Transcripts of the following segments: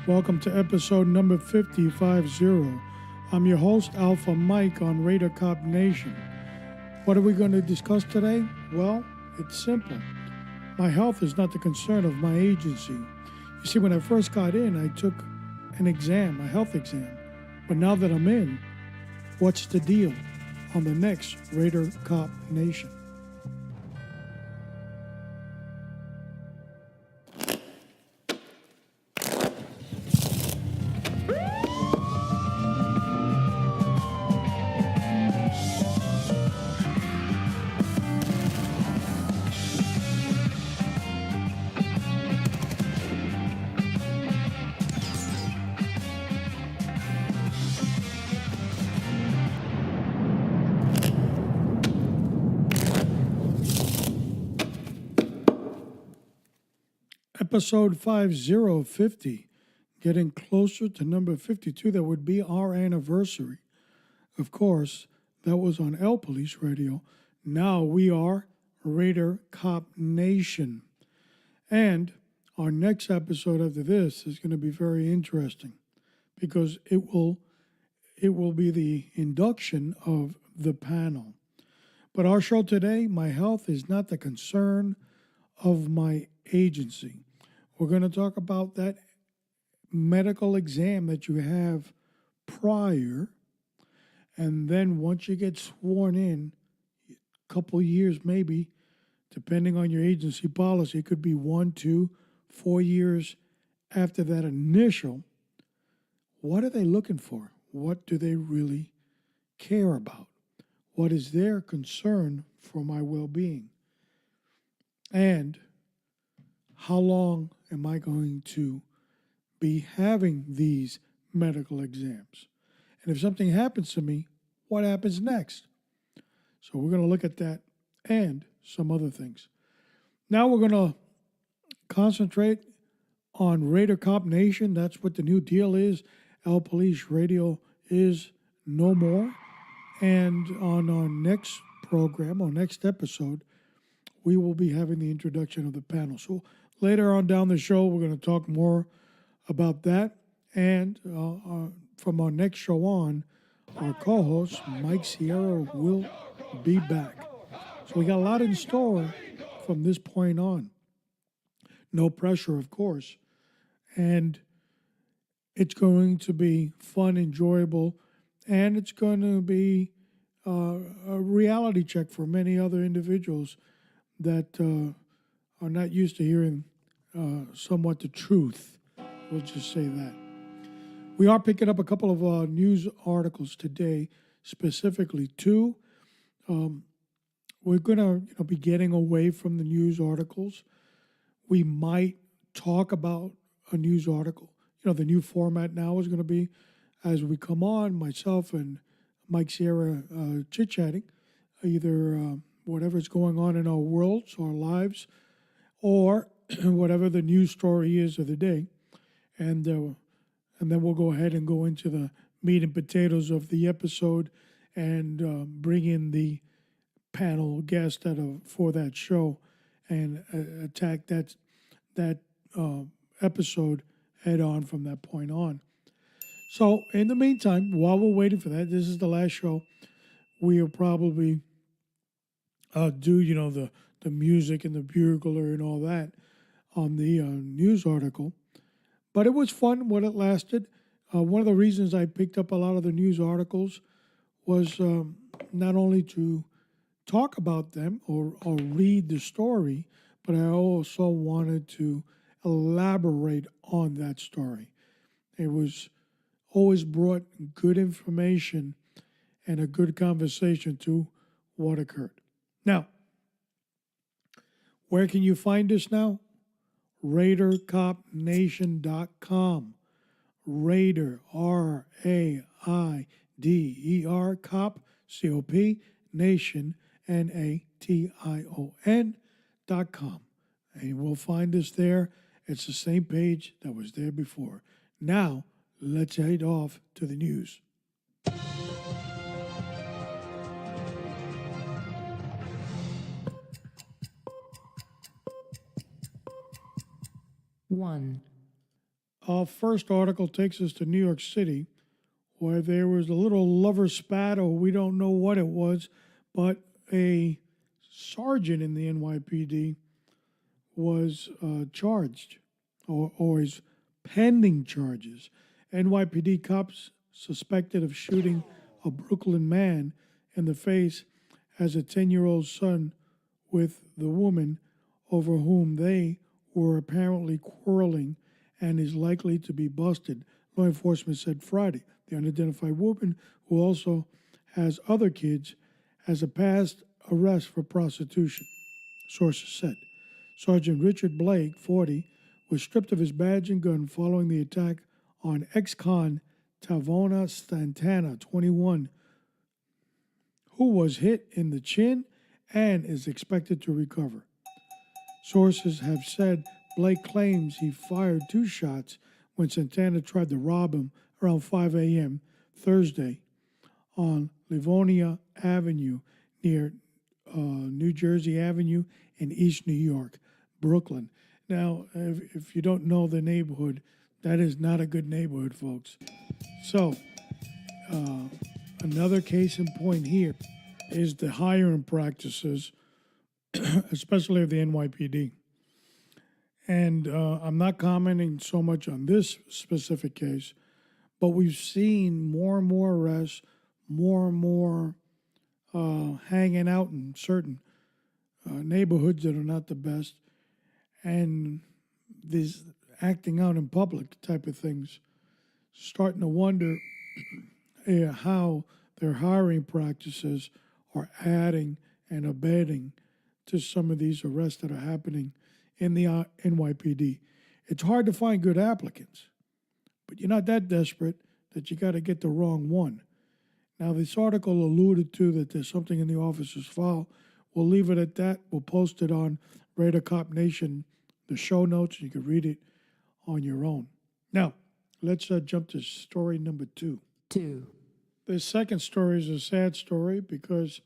Welcome to episode number 550. I'm your host, Alpha Mike, on Raider Cop Nation. What are we going to discuss today? Well, it's simple. My health is not the concern of my agency. You see, when I first got in, I took an exam, a health exam. But now that I'm in, what's the deal on the next Raider Cop Nation? Episode 5050, getting closer to number 52. That would be our anniversary. Of course, that was on L Police Radio. Now we are Raider Cop Nation. And our next episode after this is going to be very interesting because it will be the induction of the panel. But our show today, my health is not the concern of my agency. We're going to talk about that medical exam that you have prior, and then once you get sworn in, a couple years maybe, depending on your agency policy, it could be 1, 2, 4 years after that initial. What are they looking for? What do they really care about? What is their concern for my well-being? And how long am I going to be having these medical exams? And if something happens to me, what happens next? So we're going to look at that and some other things. Now we're going to concentrate on Raider Cop Nation. That's what the new deal is. L Police Radio is no more. And on our next program, or next episode, we will be having the introduction of the panel. So later on down the show, we're going to talk more about that. And from our next show on, our co-host, Mike Sierra, will be back. So we got a lot in store from this point on. No pressure, of course. And it's going to be fun, enjoyable, and it's going to be a reality check for many other individuals that are not used to hearing somewhat the truth. We'll just say that. We are picking up a couple of news articles today, specifically two. We're going to be getting away from the news articles. We might talk about a news article. The new format now is going to be, as we come on, myself and Mike Sierra chit-chatting, either whatever's going on in our worlds, our lives, or whatever the news story is of the day. And then we'll go ahead and go into the meat and potatoes of the episode and bring in the panel guest for that show and attack that episode head on from that point on. So in the meantime, while we're waiting for that, this is the last show. We'll probably do the music and the bugler and all that on the news article. But it was fun when it lasted. One of the reasons I picked up a lot of the news articles was not only to talk about them or read the story, but I also wanted to elaborate on that story. It was always brought good information and a good conversation to what occurred. Now, where can you find us now? RaiderCopNation.com. Raider, R-A-I-D-E-R, Cop, C-O-P, Nation, N-A-T-I-O-N.com. And you will find us there. It's the same page that was there before. Now, let's head off to the news. One. Our first article takes us to New York City, where there was a little lover spat, or we don't know what it was, but a sergeant in the NYPD was charged, or is pending charges. NYPD cops suspected of shooting a Brooklyn man in the face has a 10-year-old son with the woman over whom they were apparently quarreling and is likely to be busted, law enforcement said Friday. The unidentified woman, who also has other kids, has a past arrest for prostitution, sources said. Sergeant Richard Blake, 40, was stripped of his badge and gun following the attack on ex-con Tavona Santana, 21, who was hit in the chin and is expected to recover. Sources have said Blake claims he fired 2 shots when Santana tried to rob him around 5 a.m. Thursday on Livonia Avenue near New Jersey Avenue in East New York, Brooklyn. Now, if you don't know the neighborhood, that is not a good neighborhood, folks. So, another case in point here is the hiring practices, especially of the NYPD. And I'm not commenting so much on this specific case, but we've seen more and more arrests, more and more hanging out in certain neighborhoods that are not the best, and these acting out in public type of things. Starting to wonder how their hiring practices are adding and abetting to some of these arrests that are happening in the NYPD. It's hard to find good applicants, but you're not that desperate that you got to get the wrong one. Now, this article alluded to that there's something in the officer's file. We'll leave it at that. We'll post it on Radar Cop Nation, the show notes. You can read it on your own. Now, let's jump to story number 2. The second story is a sad story because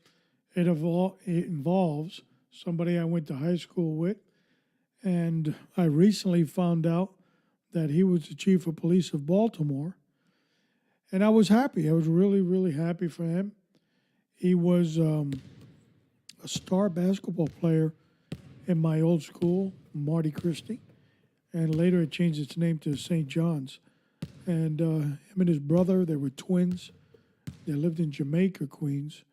it involves somebody I went to high school with, and I recently found out that he was the chief of police of Baltimore, and I was happy. I was really, really happy for him. He was a star basketball player in my old school, Marty Christie, and later it changed its name to St. John's. And him and his brother, they were twins. They lived in Jamaica, Queens.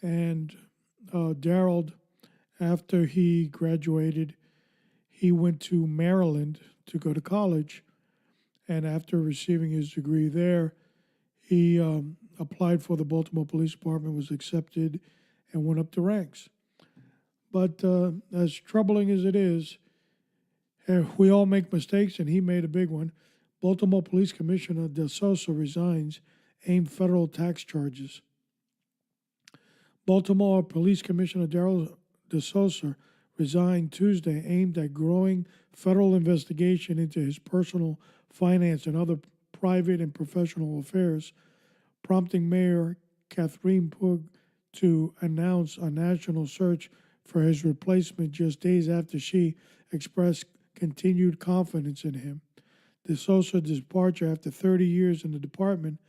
And Darrell, after he graduated, he went to Maryland to go to college. And after receiving his degree there, he applied for the Baltimore Police Department, was accepted, and went up the ranks. But as troubling as it is, we all make mistakes, and he made a big one. Baltimore Police Commissioner Sousa resigns, aimed federal tax charges. Baltimore Police Commissioner Darrell Sousa resigned Tuesday, aimed at growing federal investigation into his personal finance and other private and professional affairs, prompting Mayor Catherine Pug to announce a national search for his replacement just days after she expressed continued confidence in him. De Sousa's departure after 30 years in the department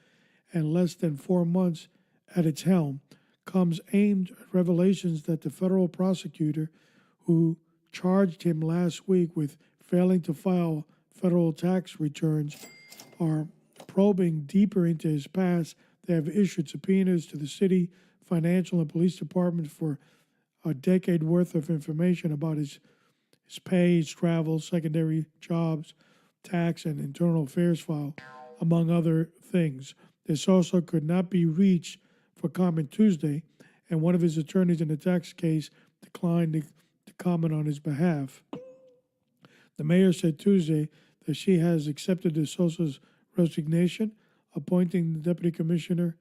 and less than 4 months at its helm comes aimed at revelations that the federal prosecutor who charged him last week with failing to file federal tax returns are probing deeper into his past. They have issued subpoenas to the city, financial, and police departments for a decade worth of information about his pay, his travel, secondary jobs, tax, and internal affairs file, among other things. This also could not be reached for comment Tuesday, and one of his attorneys in the tax case declined to comment on his behalf. The mayor said Tuesday that she has accepted De Sousa's resignation, appointing the Deputy Commissioner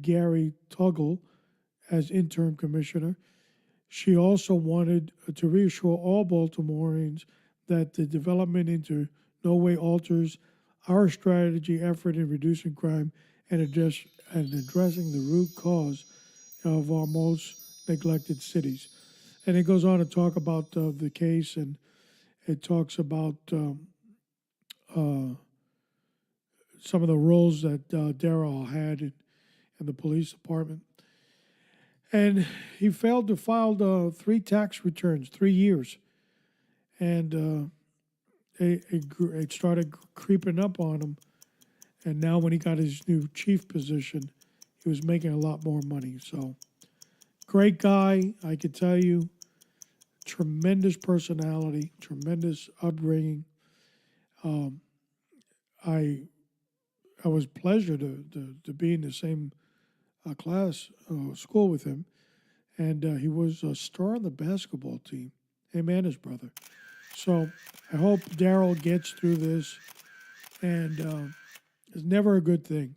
Gary Tuggle as interim commissioner. She also wanted to reassure all Baltimoreans that the development into no way alters our strategy effort in reducing crime and addressing the root cause of our most neglected cities. And it goes on to talk about the case, and it talks about some of the roles that Darrell had in the police department. And he failed to file 3 tax returns, 3 years. And it started creeping up on him. And now when he got his new chief position, he was making a lot more money. So, great guy, I could tell you. Tremendous personality, tremendous upbringing. I was pleasure to be in the same school with him, and he was a star on the basketball team. Him and his brother. So I hope Darrell gets through this, and it's never a good thing.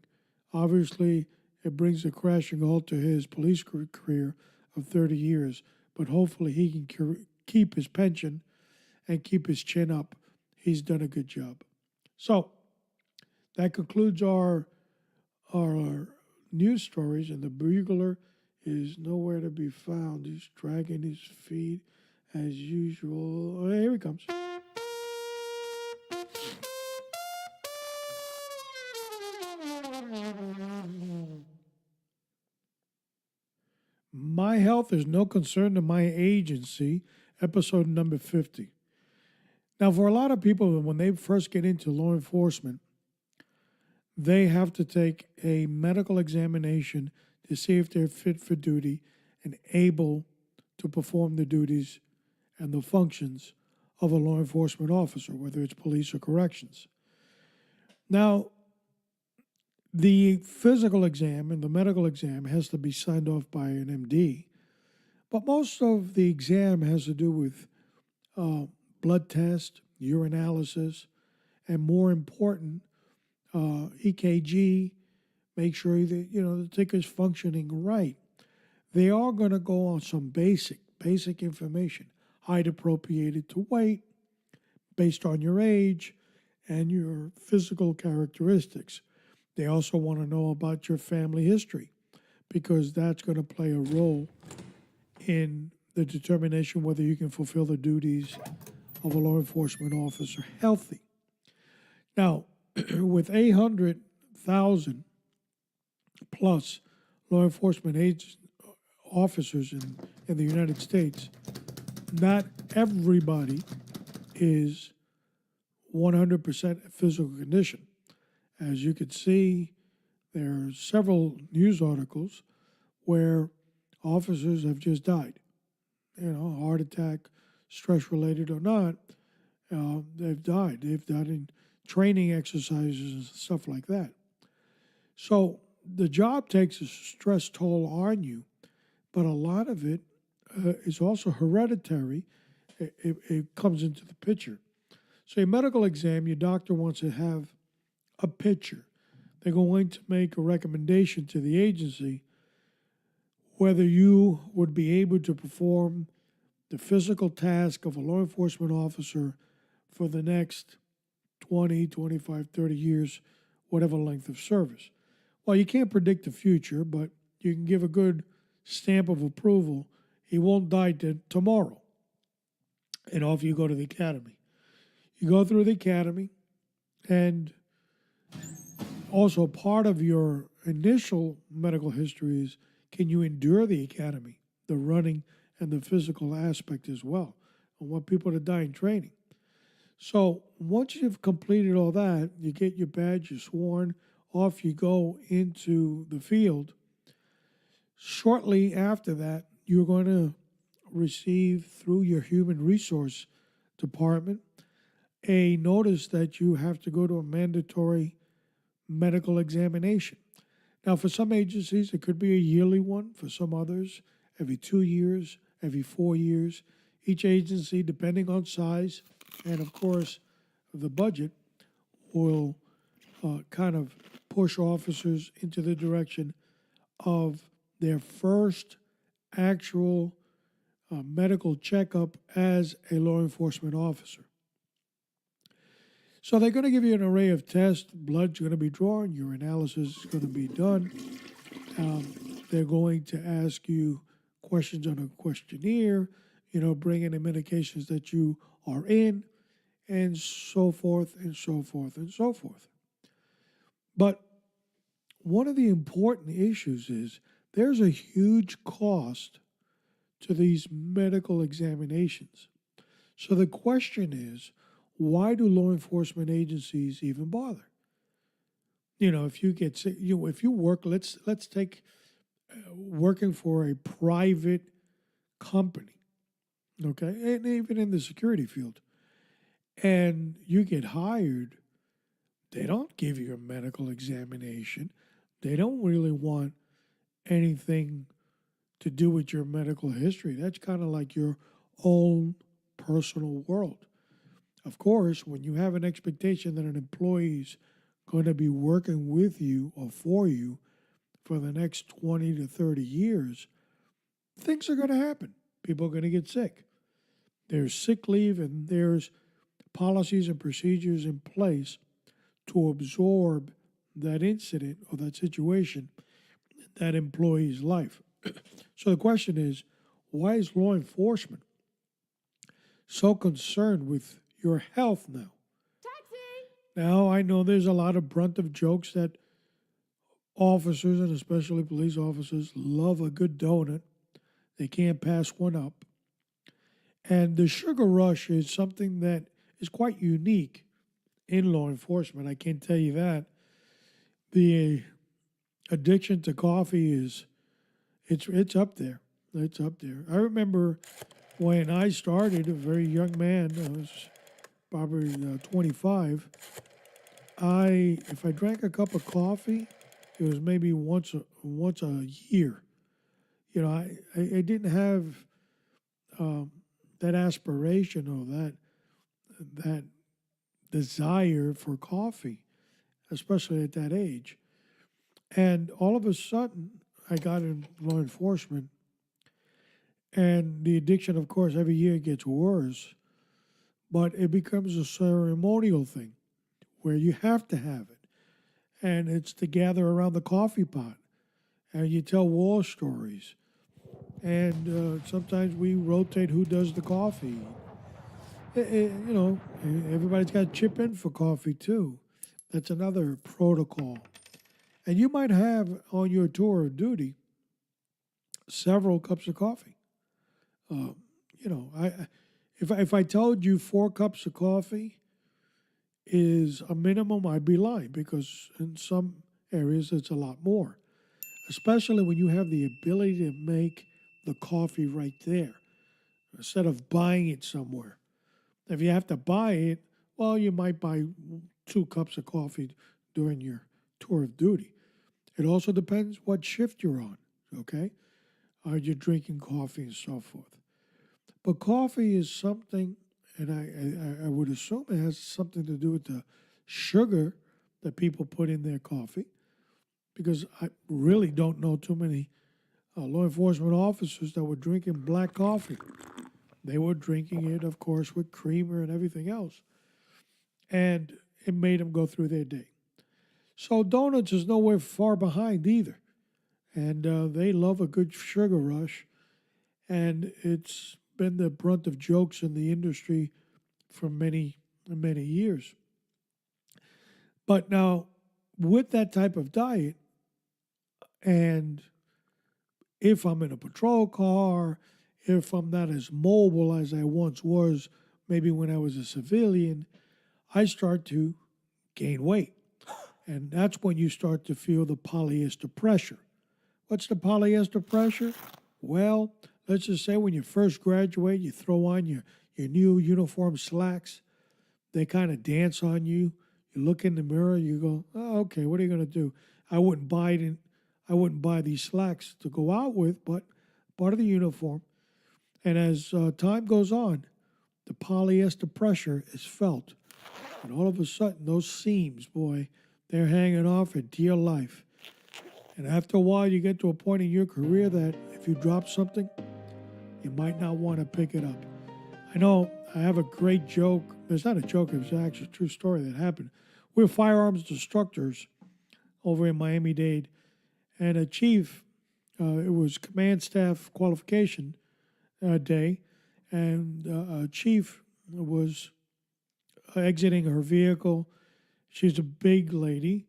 Obviously, it brings a crashing halt to his police career of 30 years, but hopefully he can keep his pension and keep his chin up. He's done a good job. So that concludes our news stories, and the bugler is nowhere to be found. He's dragging his feet as usual. Oh, here he comes. My health is no concern to my agency, episode number 50. Now, for a lot of people, when they first get into law enforcement, they have to take a medical examination to see if they're fit for duty and able to perform the duties and the functions of a law enforcement officer, whether it's police or corrections. Now, the physical exam and the medical exam has to be signed off by an MD, but most of the exam has to do with blood test, urinalysis, and more important, EKG, make sure that the ticker's functioning right. They are going to go on some basic information, height appropriated to weight, based on your age and your physical characteristics. They also want to know about your family history, because that's going to play a role in the determination whether you can fulfill the duties of a law enforcement officer healthy. Now, with 800,000 plus law enforcement officers in the United States, not everybody is 100% physical condition. As you can see, there are several news articles where officers have just died. Heart attack, stress-related or not, they've died. They've died in training exercises and stuff like that. So the job takes a stress toll on you, but a lot of it is also hereditary. It comes into the picture. So a medical exam, your doctor wants to have a picture. They're going to make a recommendation to the agency whether you would be able to perform the physical task of a law enforcement officer for the next 20, 25, 30 years, whatever length of service. Well, you can't predict the future, but you can give a good stamp of approval. He won't die tomorrow. And off you go to the academy. You go through the academy, and also part of your initial medical history is, can you endure the academy, the running and the physical aspect as well? I want people to die in training. So once you've completed all that, you get your badge, you're sworn, off you go into the field. Shortly after that, you're going to receive through your human resource department a notice that you have to go to a mandatory medical examination. Now, for some agencies, it could be a yearly one. For some others, every 2 years, every 4 years. Each agency, depending on size and, of course, the budget, will kind of push officers into the direction of their first actual medical checkup as a law enforcement officer. So they're going to give you an array of tests. Blood's going to be drawn. Urinalysis is going to be done. They're going to ask you questions on a questionnaire, bring in the medications that you are in, and so forth and so forth and so forth. But one of the important issues is there's a huge cost to these medical examinations. So the question is, why do law enforcement agencies even bother? If you get sick, if you work, let's take working for a private company, okay, and even in the security field, and you get hired, they don't give you a medical examination. They don't really want anything to do with your medical history. That's kind of like your own personal world. Of course, when you have an expectation that an employee's going to be working with you or for you for the next 20 to 30 years, things are going to happen. People are going to get sick. There's sick leave and there's policies and procedures in place to absorb that incident or that situation in that employee's life. So the question is, why is law enforcement so concerned with your health now? Taxi! Now, I know there's a lot of brunt of jokes that officers, and especially police officers, love a good donut. They can't pass one up. And the sugar rush is something that is quite unique in law enforcement. I can tell you that. The addiction to coffee it's up there. It's up there. I remember when I started, a very young man, I was probably 25. If I drank a cup of coffee, it was maybe once a year. I didn't have that aspiration or that desire for coffee, especially at that age. And all of a sudden, I got in law enforcement, and the addiction, of course, every year gets worse, but it becomes a ceremonial thing where you have to have it. And it's to gather around the coffee pot, and you tell war stories. And sometimes we rotate who does the coffee. Everybody's got to chip in for coffee too. That's another protocol. And you might have on your tour of duty several cups of coffee. Uh, if I told you 4 cups of coffee is a minimum, I'd be lying, because in some areas it's a lot more, especially when you have the ability to make the coffee right there instead of buying it somewhere. If you have to buy it, well, you might buy 2 cups of coffee during your tour of duty. It also depends what shift you're on, okay? Are you drinking coffee and so forth? But coffee is something, and I would assume it has something to do with the sugar that people put in their coffee, because I really don't know too many law enforcement officers that were drinking black coffee. They were drinking it, of course, with creamer and everything else. And it made them go through their day. So donuts is nowhere far behind either. And they love a good sugar rush. And it's been the brunt of jokes in the industry for many, many years. But now, with that type of diet, and if I'm in a patrol car, if I'm not as mobile as I once was, maybe when I was a civilian, I start to gain weight. And that's when you start to feel the polyester pressure. What's the polyester pressure? Well, let's just say when you first graduate, you throw on your new uniform slacks. They kind of dance on you. You look in the mirror, you go, oh, okay, what are you going to do? I wouldn't buy these slacks to go out with, but part of the uniform. And as time goes on, the polyester pressure is felt. And all of a sudden, those seams, boy, they're hanging off for dear life. And after a while, you get to a point in your career that if you drop something, you might not want to pick it up. I know I have a great joke. It's not a joke, it was actually a true story that happened. We're firearms instructors over in Miami-Dade. And a chief, it was command staff qualification day, and a chief was exiting her vehicle. She's a big lady,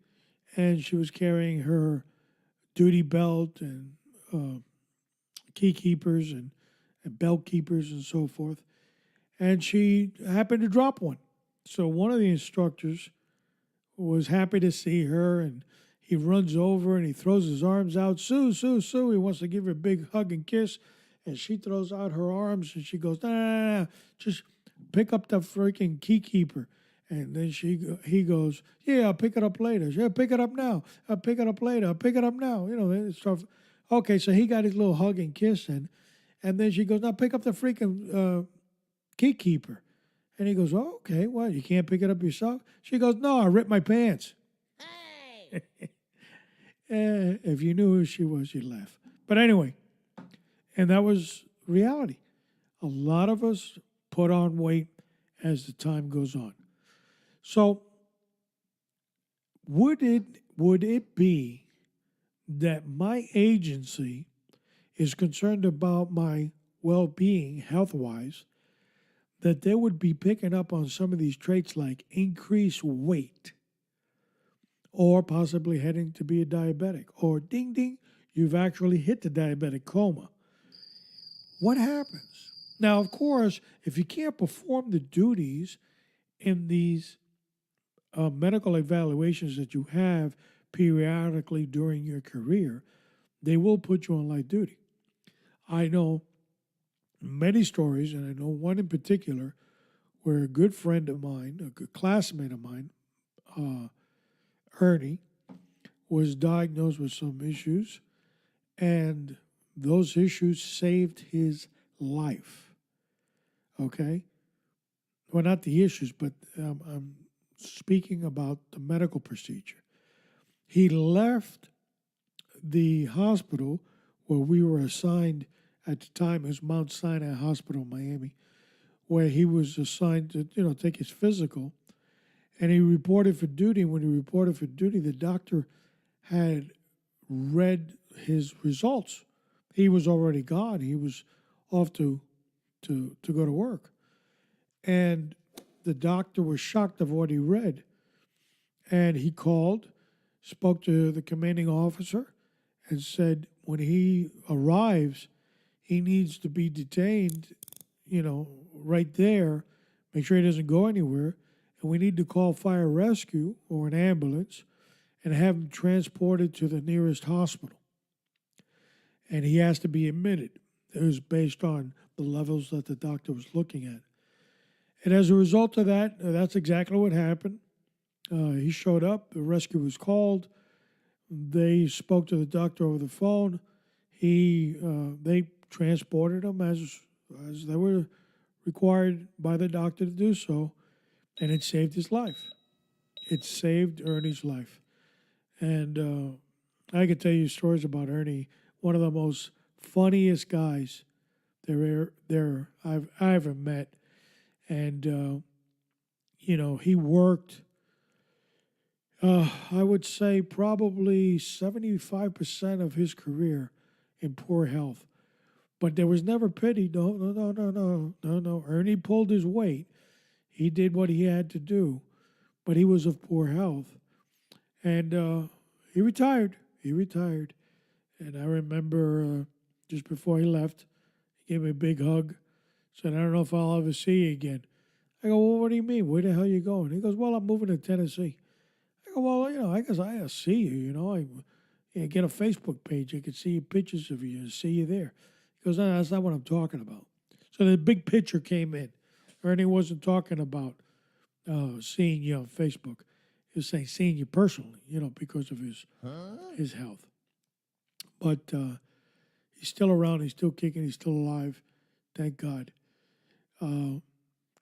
and she was carrying her duty belt and key keepers and belt keepers and so forth. And she happened to drop one. So one of the instructors was happy to see her, and he runs over and he throws his arms out. Sue, Sue, Sue. He wants to give her a big hug and kiss. And she throws out her arms and she goes, nah, just pick up the freaking key keeper. And then he goes, yeah, I'll pick it up later. Yeah, pick it up now. I'll pick it up later. I'll pick it up now. Stuff. Okay, so he got his little hug and kiss in. And then she goes, now pick up the freaking key keeper. And he goes, oh, okay, what, you can't pick it up yourself? She goes, no, I ripped my pants. Hey. If you knew who she was, you'd laugh. But anyway, and that was reality. A lot of us put on weight as the time goes on. So would it be that my agency is concerned about my well-being health-wise, that they would be picking up on some of these traits like increased weight, or possibly heading to be a diabetic, or ding, ding, you've actually hit the diabetic coma? What happens? Now, of course, if you can't perform the duties in these medical evaluations that you have periodically during your career, they will put you on light duty. I know many stories, and I know one in particular where a good friend of mine, a good classmate of mine, Ernie, was diagnosed with some issues, and those issues saved his life. Okay? Well, not the issues, but I'm speaking about the medical procedure. He left the hospital where we were assigned at the time. It was Mount Sinai Hospital, Miami, where he was assigned to, take his physical. And he reported for duty. When he reported for duty, the doctor had read his results. He was already gone. He was off to go to work. And the doctor was shocked of what he read. And he called, spoke to the commanding officer, and said when he arrives, he needs to be detained, right there. Make sure he doesn't go anywhere. And we need to call fire rescue or an ambulance and have him transported to the nearest hospital. And he has to be admitted. It was based on the levels that the doctor was looking at. And as a result of that, that's exactly what happened. He showed up. The rescue was called. They spoke to the doctor over the phone. They transported him as they were required by the doctor to do so, and it saved his life. It saved Ernie's life. And I could tell you stories about Ernie, one of the most funniest guys I've ever met. And, he worked, I would say probably 75% of his career in poor health. But there was never pity. No. Ernie pulled his weight. He did what he had to do, but he was of poor health. And he retired. And I remember just before he left, he gave me a big hug. Said, I don't know if I'll ever see you again. I go, well, what do you mean? Where the hell are you going? He goes, well, I'm moving to Tennessee. I go, well, I guess I'll see you, I get a Facebook page. I can see pictures of you and see you there. He goes, no, that's not what I'm talking about. So the big picture came in. Ernie wasn't talking about seeing you on Facebook. He was saying seeing you personally, because of his health. But he's still around. He's still kicking. He's still alive. Thank God.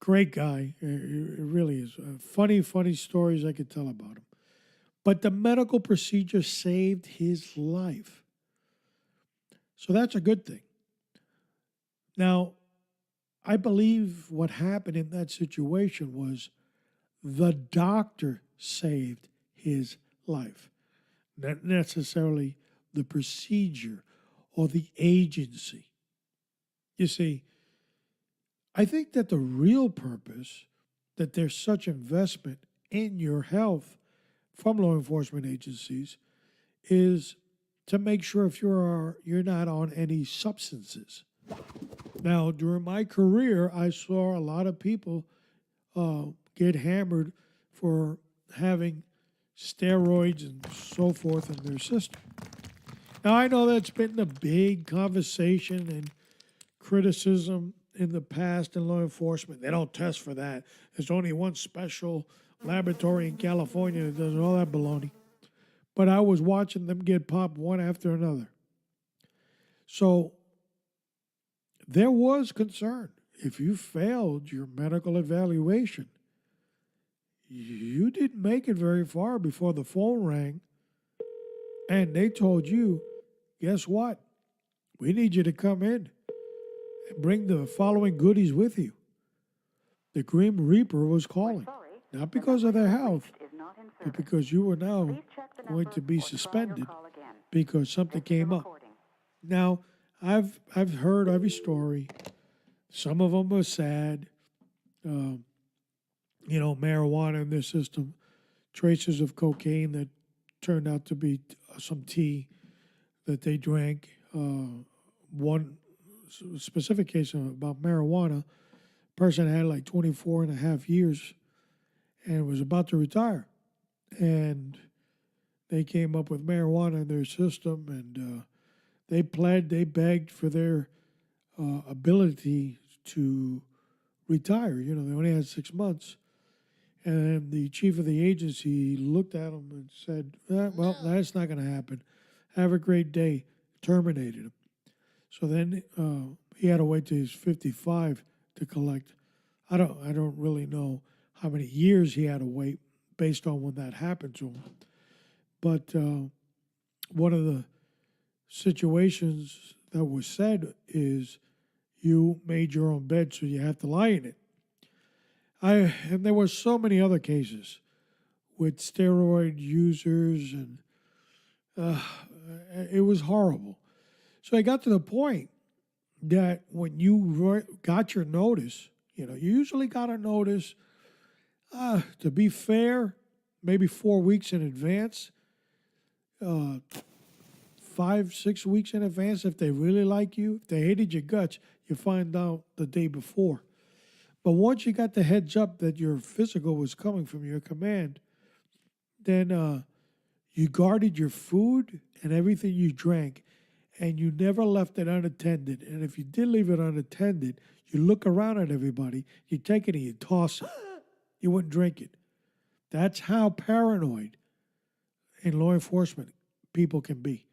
Great guy. It really is. Funny stories I could tell about him. But the medical procedure saved his life. So that's a good thing. Now, I believe what happened in that situation was the doctor saved his life, not necessarily the procedure or the agency. You see, I think that the real purpose that there's such investment in your health from law enforcement agencies is to make sure if you're not on any substances. Now, during my career, I saw a lot of people get hammered for having steroids and so forth in their system. Now, I know that's been a big conversation and criticism in the past in law enforcement. They don't test for that. There's only one special laboratory in California that does all that baloney. But I was watching them get popped one after another. So there was concern. If you failed your medical evaluation, you didn't make it very far before the phone rang and they told you, guess what? We need you to come in and bring the following goodies with you. The Grim Reaper was calling, not because of their health, but because you were now going to be suspended because something came up. Now, I've heard every story. Some of them are sad. Marijuana in their system, traces of cocaine that turned out to be some tea that they drank. One specific case about marijuana, person had like 24 and a half years and was about to retire. And they came up with marijuana in their system, and they begged for their ability to retire. They only had 6 months. And the chief of the agency looked at him and said, well, that's not going to happen. Have a great day. Terminated him. So then he had to wait till he's 55 to collect. I don't really know how many years he had to wait based on when that happened to him. But one of the situations that was said is you made your own bed, so you have to lie in it. And there were so many other cases with steroid users, and it was horrible. So I got to the point that when you got your notice, you usually got a notice, to be fair, maybe 4 weeks in advance, 5-6 weeks in advance if they really like you. If they hated your guts, you find out the day before. But once you got the heads up that your physical was coming from your command, then you guarded your food and everything you drank, and you never left it unattended. And if you did leave it unattended, you look around at everybody, you take it and you toss it. You wouldn't drink it. That's how paranoid in law enforcement people can be.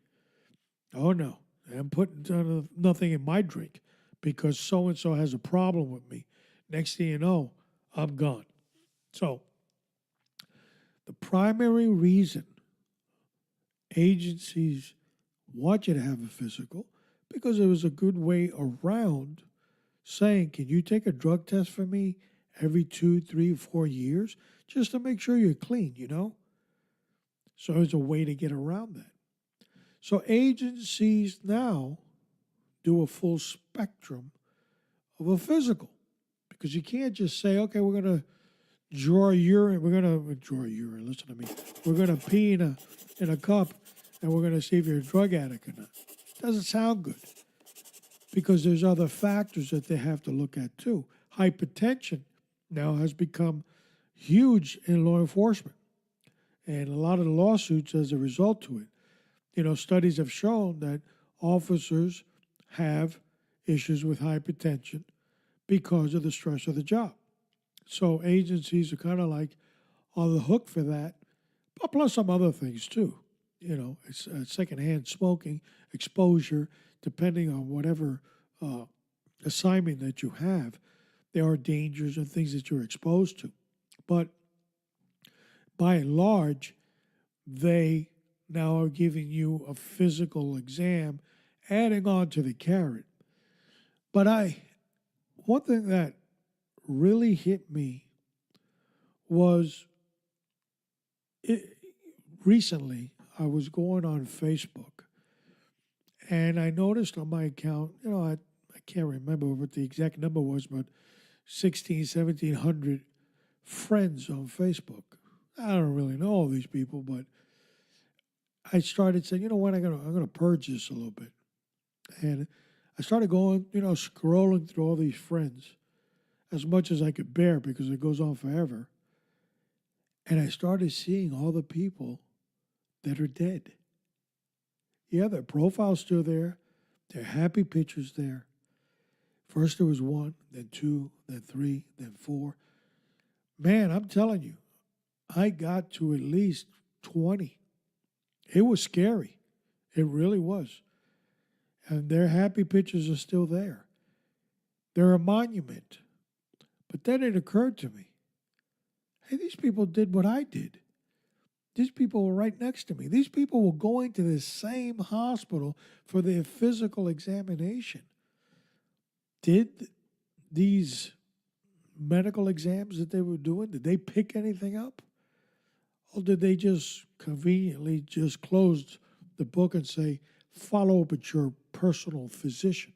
Oh, no, I'm putting nothing in my drink because so-and-so has a problem with me. Next thing you know, I'm gone. So the primary reason agencies want you to have a physical, because it was a good way around saying, can you take a drug test for me every 2, 3, 4 years just to make sure you're clean, So it's a way to get around that. So agencies now do a full spectrum of a physical, because you can't just say, okay, we're going to draw urine. Listen to me. We're going to pee in a cup, and we're going to see if you're a drug addict or not. Doesn't sound good, because there's other factors that they have to look at too. Hypertension now has become huge in law enforcement, and a lot of the lawsuits as a result to it. Studies have shown that officers have issues with hypertension because of the stress of the job. So agencies are kind of like on the hook for that, but plus some other things too. It's secondhand smoking, exposure, depending on whatever assignment that you have, there are dangers and things that you're exposed to. But by and large, they now are giving you a physical exam, adding on to the carrot. But one thing that really hit me was recently I was going on Facebook, and I noticed on my account, I can't remember what the exact number was, but 1,700 friends on Facebook. I don't really know all these people, but I started saying, you know what, I'm gonna purge this a little bit. And I started going, scrolling through all these friends as much as I could bear because it goes on forever. And I started seeing all the people that are dead. Yeah, their profile's still there. Their happy pictures there. First there was one, then two, then three, then four. Man, I'm telling you, I got to at least 20. It was scary. It really was. And their happy pictures are still there. They're a monument. But then it occurred to me, hey, these people did what I did. These people were right next to me. These people were going to the same hospital for their physical examination. Did these medical exams that they were doing, did they pick anything up? Or did they just conveniently just close the book and say, follow up with your personal physician?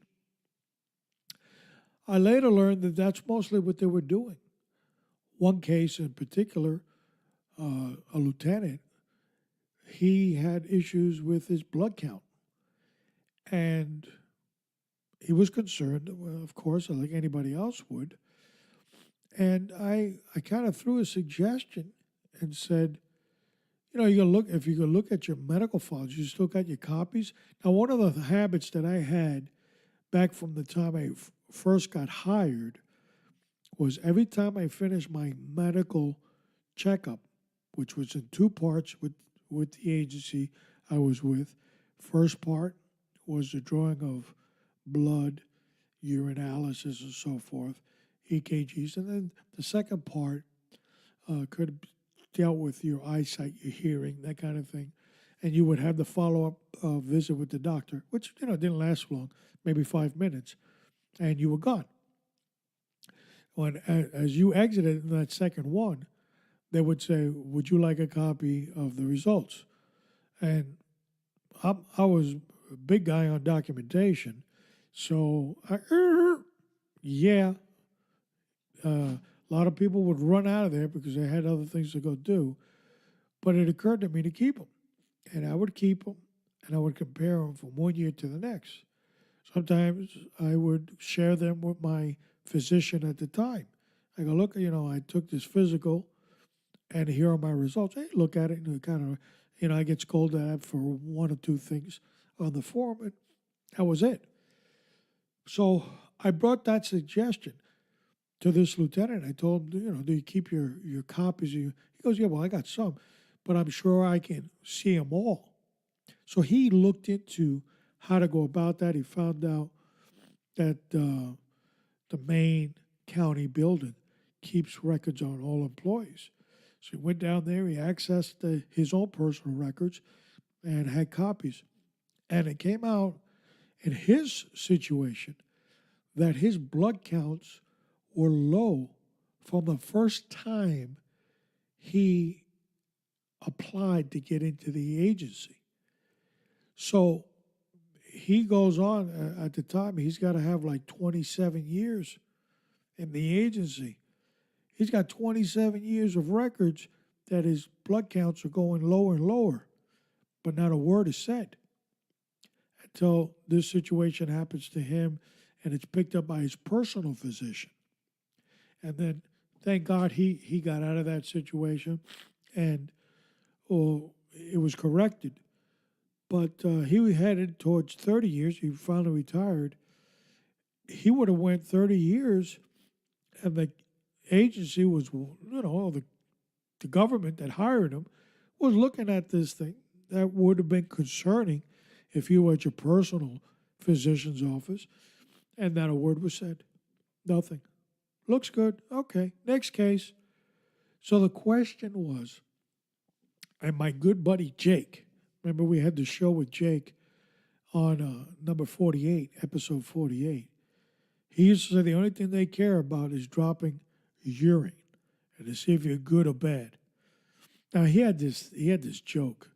I later learned that that's mostly what they were doing. One case in particular, a lieutenant, he had issues with his blood count. And he was concerned, well, of course, like anybody else would. And I kind of threw a suggestion and said, if you can look at your medical files, you still got your copies. Now, one of the habits that I had back from the time I first got hired was every time I finished my medical checkup, which was in two parts with the agency I was with. First part was the drawing of blood, urinalysis, and so forth, EKGs. And then the second part could have dealt with your eyesight, your hearing, that kind of thing. And you would have the follow-up visit with the doctor, which, didn't last long, maybe 5 minutes, and you were gone. As you exited in that second one, they would say, would you like a copy of the results? And I was a big guy on documentation, so yeah. A lot of people would run out of there because they had other things to go do. But it occurred to me to keep them. And I would keep them, and I would compare them from one year to the next. Sometimes I would share them with my physician at the time. I go, look, I took this physical, and here are my results. Hey, look at it, and kind of, I get scolded at for one or two things on the form, and that was it. So I brought that suggestion to this lieutenant. I told him, do you keep your copies? He goes, yeah, well, I got some, but I'm sure I can see them all. So he looked into how to go about that. He found out that the main county building keeps records on all employees. So he went down there, he accessed his own personal records and had copies. And it came out in his situation that his blood counts were low from the first time he applied to get into the agency. So he goes on, at the time, he's got to have like 27 years in the agency. He's got 27 years of records that his blood counts are going lower and lower, but not a word is said until this situation happens to him and it's picked up by his personal physician. And then, thank God, he got out of that situation and it was corrected. But he headed towards 30 years. He finally retired. He would have went 30 years and the agency was, the government that hired him was looking at this thing. That would have been concerning if you were at your personal physician's office and not a word was said. Nothing. Looks good. Okay, next case. So the question was, and my good buddy Jake, remember we had the show with Jake on number 48, episode 48. He used to say the only thing they care about is dropping urine and to see if you're good or bad. Now he had this joke,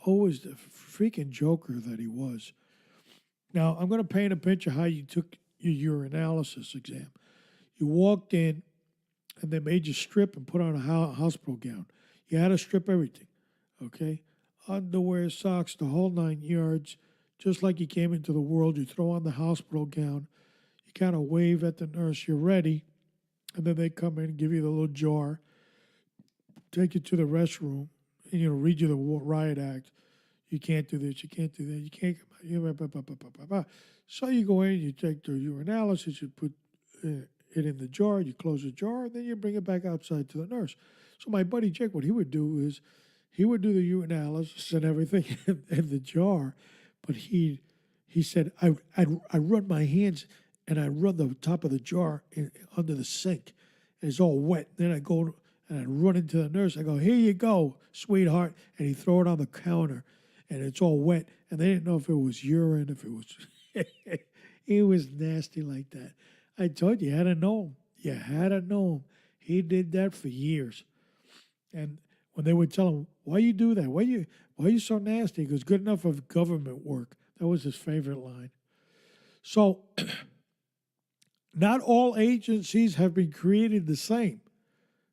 always the freaking joker that he was. Now I'm going to paint a picture how you took your urinalysis exam. You walked in and they made you strip and put on a hospital gown. You had to strip everything, okay? Underwear, socks, the whole 9 yards. Just like you came into the world, you throw on the hospital gown. You kind of wave at the nurse, you're ready, and then they come in and give you the little jar, take you to the restroom, and read you the riot act. You can't do this, you can't do that, you can't come out. So you go in, you take the urinalysis, you put it in the jar, you close the jar, and then you bring it back outside to the nurse. So my buddy Jake, what he would do is he would do the urinalysis and everything in the jar, but he said, I run my hands and I run the top of the jar under the sink, and it's all wet. Then I go and I run into the nurse. I go, here you go, sweetheart. And he throw it on the counter, and it's all wet. And they didn't know if it was urine, if it was... He was nasty like that. I told you had to know him. You had to know him. He did that for years. And when they would tell him, why you do that? Why are you so nasty? He goes, good enough of government work. That was his favorite line. So, not all agencies have been created the same.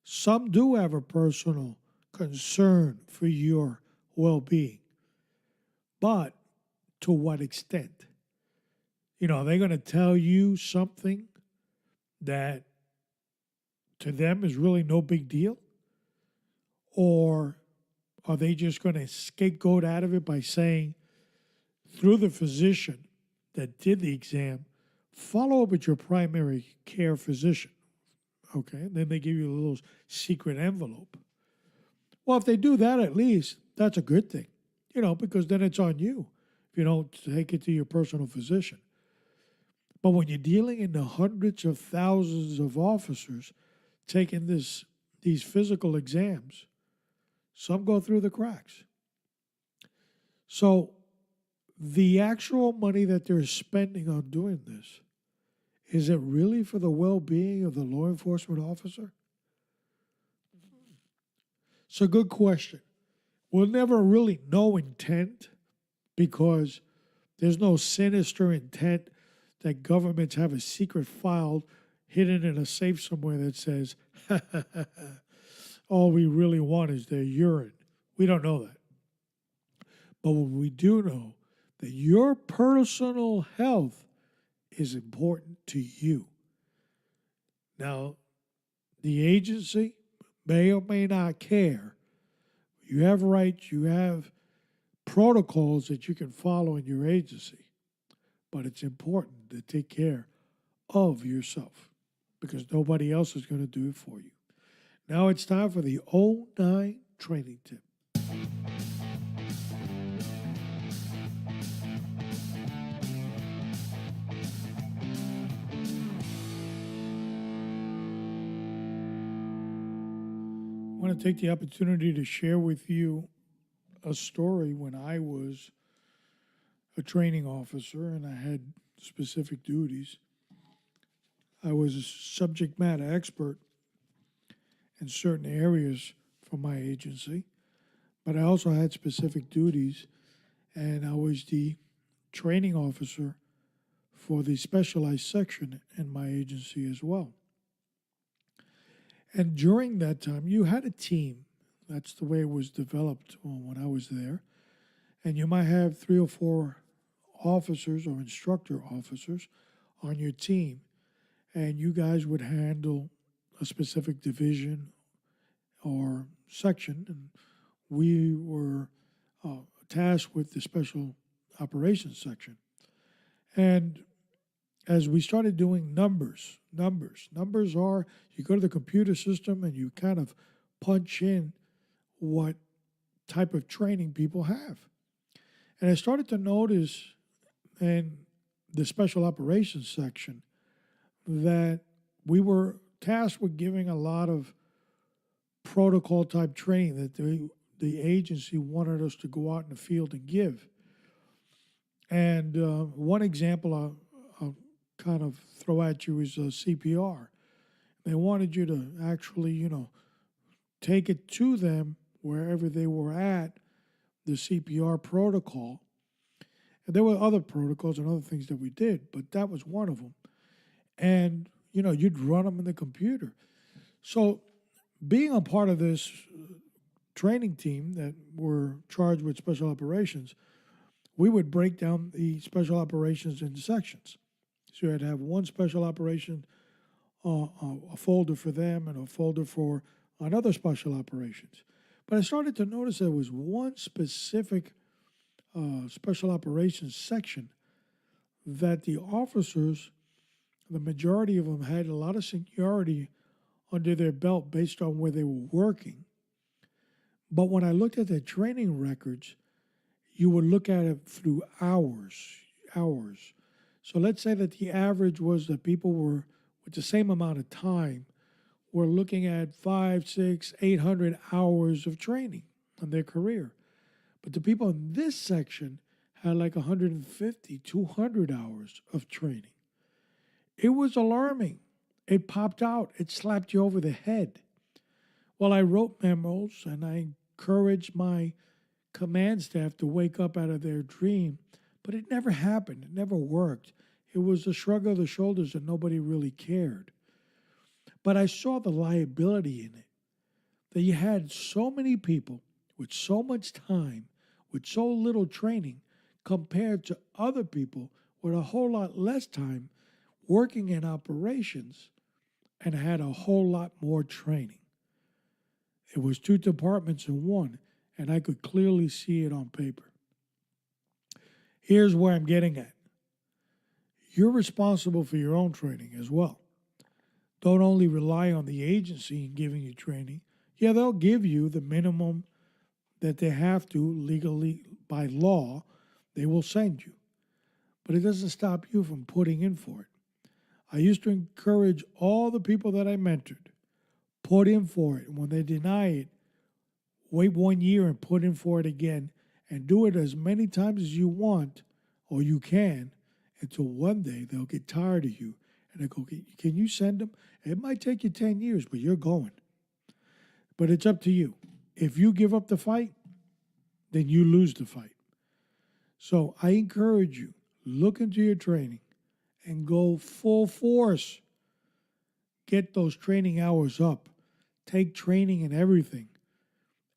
Some do have a personal concern for your well-being. But to what extent? Are they going to tell you something that to them is really no big deal? Or are they just going to scapegoat out of it by saying, through the physician that did the exam, follow up with your primary care physician? Okay, and then they give you a little secret envelope. Well, if they do that, at least, that's a good thing, because then it's on you if you don't take it to your personal physician. But when you're dealing in the hundreds of thousands of officers taking these physical exams, some go through the cracks. So the actual money that they're spending on doing this, is it really for the well-being of the law enforcement officer? It's a good question. We'll never really know intent, because there's no sinister intent that governments have a secret file hidden in a safe somewhere that says, all we really want is their urine. We don't know that. But what we do know, that your personal health is important to you. Now, the agency may or may not care. You have rights, you have protocols that you can follow in your agency. But it's important to take care of yourself, because nobody else is going to do it for you. Now it's time for the 09 training tip. I want to take the opportunity to share with you a story when I was a training officer and I had specific duties. I was a subject matter expert in certain areas for my agency, but I also had specific duties, and I was the training officer for the specialized section in my agency as well. And during that time, you had a team. That's the way it was developed when I was there. And you might have 3 or 4 officers or instructor officers on your team, and you guys would handle a specific division or section, and we were tasked with the special operations section. And as we started doing numbers are, you go to the computer system and you kind of punch in what type of training people have. And I started to notice in the special operations section that we were tasked with giving a lot of protocol type training that the agency wanted us to go out in the field and give. And one example I'll kind of throw at you is CPR. They wanted you to actually, take it to them wherever they were at, the CPR protocol. And there were other protocols and other things that we did, but that was one of them. And, you'd run them in the computer. So, being a part of this training team that were charged with special operations, we would break down the special operations into sections. So you had to have one special operation, a folder for them, and a folder for another special operations. But I started to notice there was one specific special operations section that the officers, the majority of them, had a lot of seniority under their belt based on where they were working. But when I looked at their training records, you would look at it through hours. So let's say that the average was that people were, with the same amount of time, were looking at 5, 6, 800 hours of training in their career. But the people in this section had like 150, 200 hours of training. It was alarming. It popped out. It slapped you over the head. Well, I wrote memos and I encouraged my command staff to wake up out of their dream, but it never happened. It never worked. It was a shrug of the shoulders and nobody really cared. But I saw the liability in it, that you had so many people with so much time, with so little training, compared to other people with a whole lot less time working in operations and had a whole lot more training. It was two departments in one, and I could clearly see it on paper. Here's where I'm getting at. You're responsible for your own training as well. Don't only rely on the agency in giving you training. Yeah, they'll give you the minimum that they have to legally, by law, they will send you. But it doesn't stop you from putting in for it. I used to encourage all the people that I mentored, put in for it. And when they deny it, wait 1 year and put in for it again, and do it as many times as you want or you can, until one day they'll get tired of you and they go, can you send them? It might take you 10 years, but you're going. But it's up to you. If you give up the fight, then you lose the fight. So I encourage you, look into your training and go full force. Get those training hours up. Take training in everything.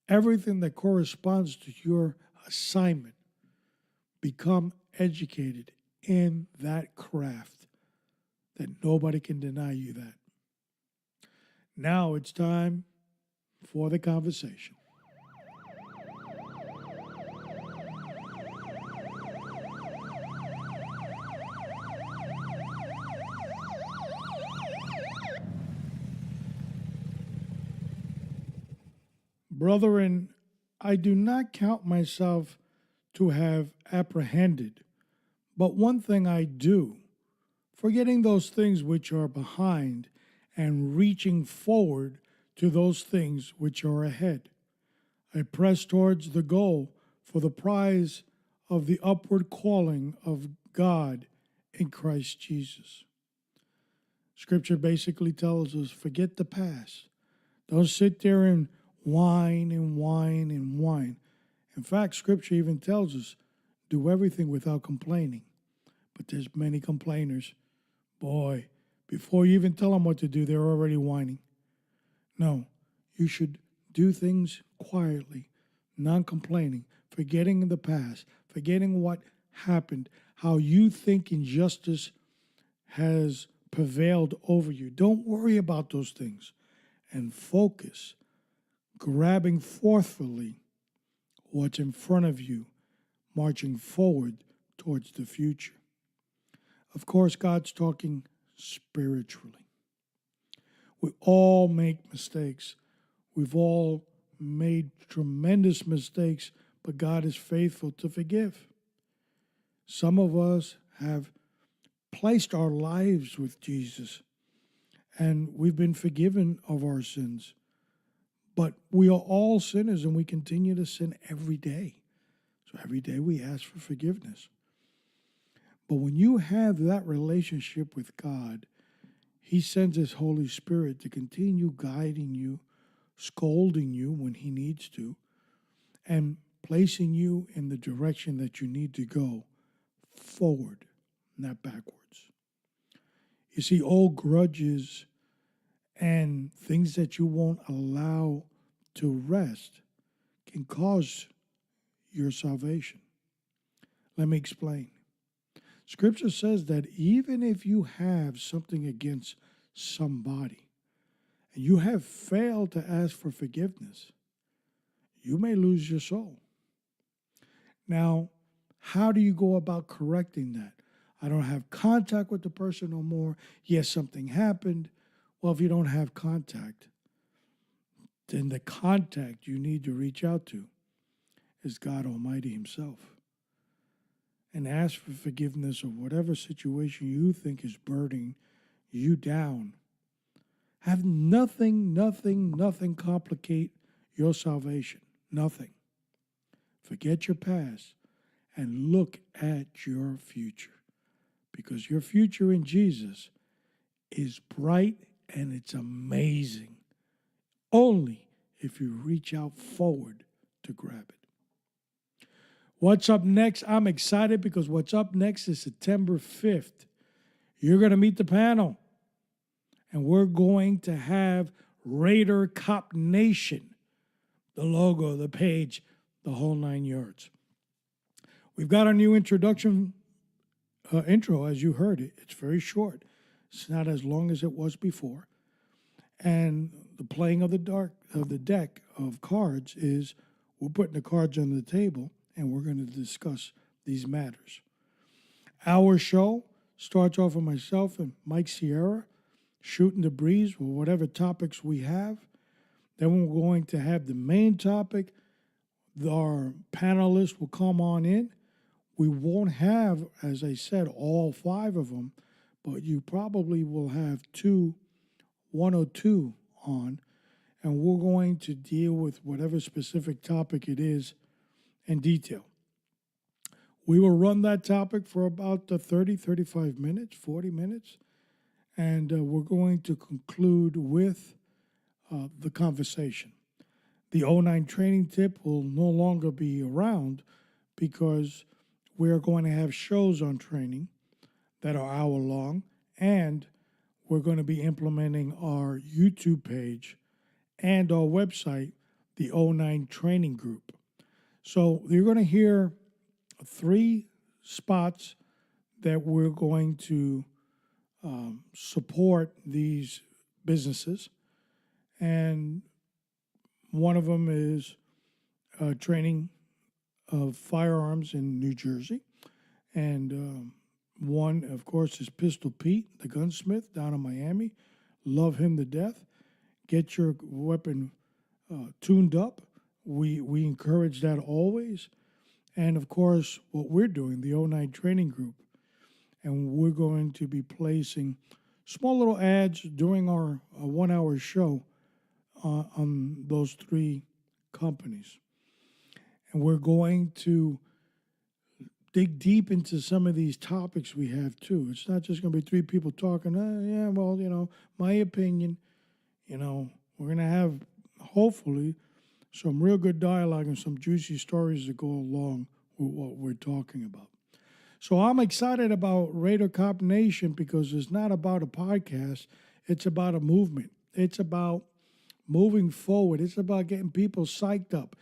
Everything that corresponds to your assignment. Become educated in that craft, that nobody can deny you that. Now it's time for the conversation. Brethren, I do not count myself to have apprehended, but one thing I do, forgetting those things which are behind and reaching forward to those things which are ahead. I press towards the goal for the prize of the upward calling of God in Christ Jesus. Scripture basically tells us, forget the past. Don't sit there and whine and whine and whine. In fact, Scripture even tells us, do everything without complaining. But there's many complainers. Boy, before you even tell them what to do, they're already whining. No, you should do things quietly, non-complaining, forgetting the past, forgetting what happened, how you think injustice has prevailed over you. Don't worry about those things and focus, grabbing forthfully what's in front of you, marching forward towards the future. Of course, God's talking spiritually. We all make mistakes. We've all made tremendous mistakes, but God is faithful to forgive. Some of us have placed our lives with Jesus, and we've been forgiven of our sins. But we are all sinners, and we continue to sin every day. So every day we ask for forgiveness. But when you have that relationship with God, He sends His Holy Spirit to continue guiding you, scolding you when He needs to, and placing you in the direction that you need to go, forward, not backwards. You see, old grudges And things that you won't allow to rest can cause your salvation. Let me explain. Scripture says that even if you have something against somebody and you have failed to ask for forgiveness, you may lose your soul. Now, how do you go about correcting that? I don't have contact with the person no more. Yes, something happened. Well, if you don't have contact, then the contact you need to reach out to is God Almighty Himself. And ask for forgiveness of whatever situation you think is burdening you down. Have nothing complicate your salvation. Nothing. Forget your past and look at your future. Because your future in Jesus is bright and it's amazing. Only if you reach out forward to grab it. What's up next? I'm excited because what's up next is September 5th. You're going to meet the panel. And we're going to have Raider Cop Nation. The logo, the page, the whole 9 yards. We've got our new introduction intro, as you heard it. It's very short. It's not as long as it was before. And the playing of the deck of cards is we're putting the cards on the table and we're going to discuss these matters. Our show starts off with myself and Mike Sierra shooting the breeze with whatever topics we have. Then we're going to have the main topic. Our panelists will come on in. We won't have, as I said, all 5 of them, but you probably will have 1 or 2 on, and we're going to deal with whatever specific topic it is in detail. We will run that topic for about 30, 35 minutes, 40 minutes, and we're going to conclude with the conversation. The 09 training tip will no longer be around because we're going to have shows on training that are hour long, and we're going to be implementing our YouTube page and our website, the 09 Training Group. So you're going to hear 3 spots that we're going to support these businesses. And one of them is training of firearms in New Jersey. And one, of course, is Pistol Pete, the gunsmith down in Miami. Love him to death. Get your weapon tuned up. We encourage that always. And, of course, what we're doing, the 09 Training Group. And we're going to be placing small little ads during our 1-hour show on those 3 companies. And we're going to dig deep into some of these topics we have, too. It's not just going to be 3 people talking, my opinion. We're going to have, hopefully, some real good dialogue and some juicy stories that go along with what we're talking about. So I'm excited about Raider Cop Nation because it's not about a podcast. It's about a movement. It's about moving forward. It's about getting people psyched up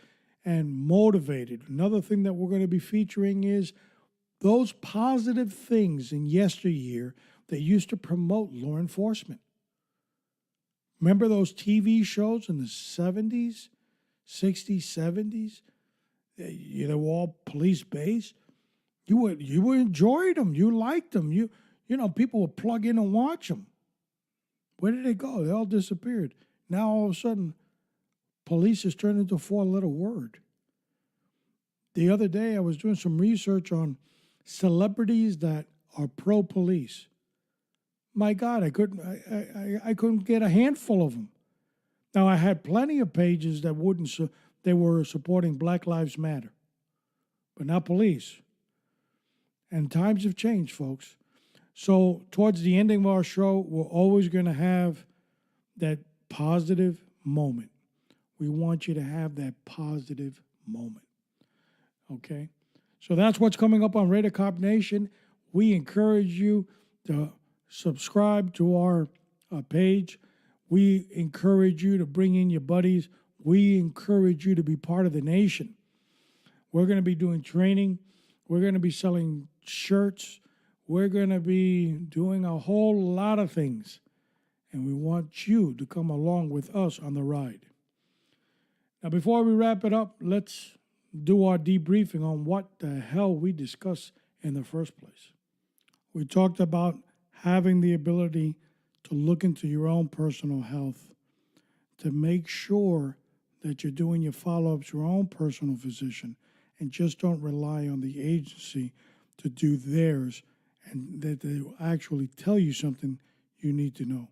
and motivated. Another thing that we're going to be featuring is those positive things in yesteryear that used to promote law enforcement. Remember those TV shows in the 70s, 60s, 70s? They were all police-based. You enjoyed them. You liked them. People would plug in and watch them. Where did they go? They all disappeared. Now, all of a sudden, police has turned into a 4-letter word. The other day, I was doing some research on celebrities that are pro-police. My God, I couldn't get a handful of them. Now, I had plenty of pages that they were supporting Black Lives Matter, but not police. And times have changed, folks. So towards the ending of our show, we're always going to have that positive moment. We want you to have that positive moment. Okay? So that's what's coming up on Raider Cop Nation. We encourage you to subscribe to our page. We encourage you to bring in your buddies. We encourage you to be part of the nation. We're going to be doing training. We're going to be selling shirts. We're going to be doing a whole lot of things. And we want you to come along with us on the ride. Now, before we wrap it up, let's do our debriefing on what the hell we discussed in the first place. We talked about having the ability to look into your own personal health, to make sure that you're doing your follow-ups, your own personal physician, and just don't rely on the agency to do theirs and that they will actually tell you something you need to know.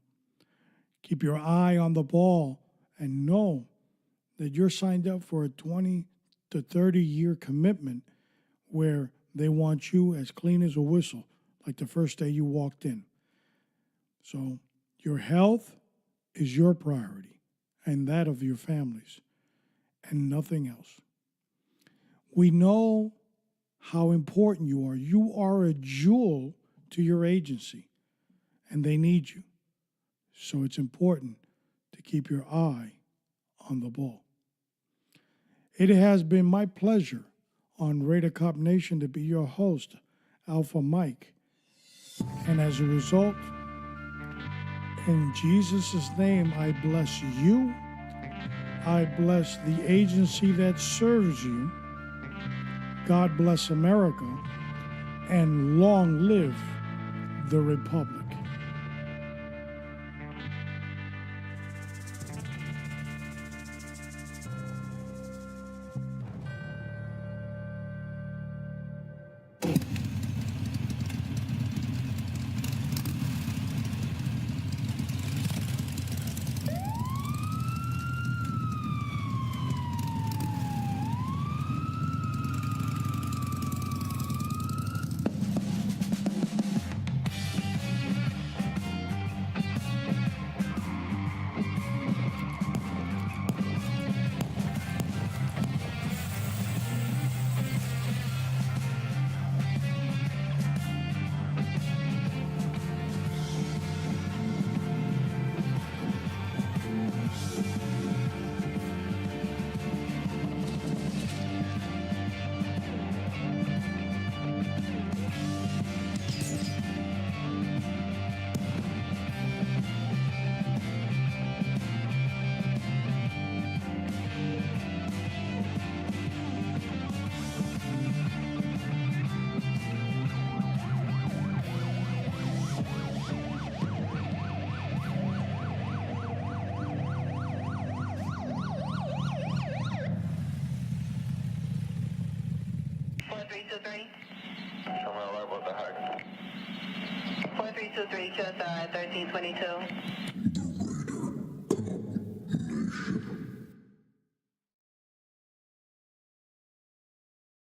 Keep your eye on the ball and know that you're signed up for a 20 to 30-year commitment where they want you as clean as a whistle, like the first day you walked in. So your health is your priority and that of your families and nothing else. We know how important you are. You are a jewel to your agency, and they need you. So it's important to keep your eye on the ball. It has been my pleasure on Raider Cop Nation to be your host, Alpha Mike. And as a result, in Jesus' name, I bless you. I bless the agency that serves you. God bless America, and long live the Republic. Coming alive with the heart. 4323, just 1322.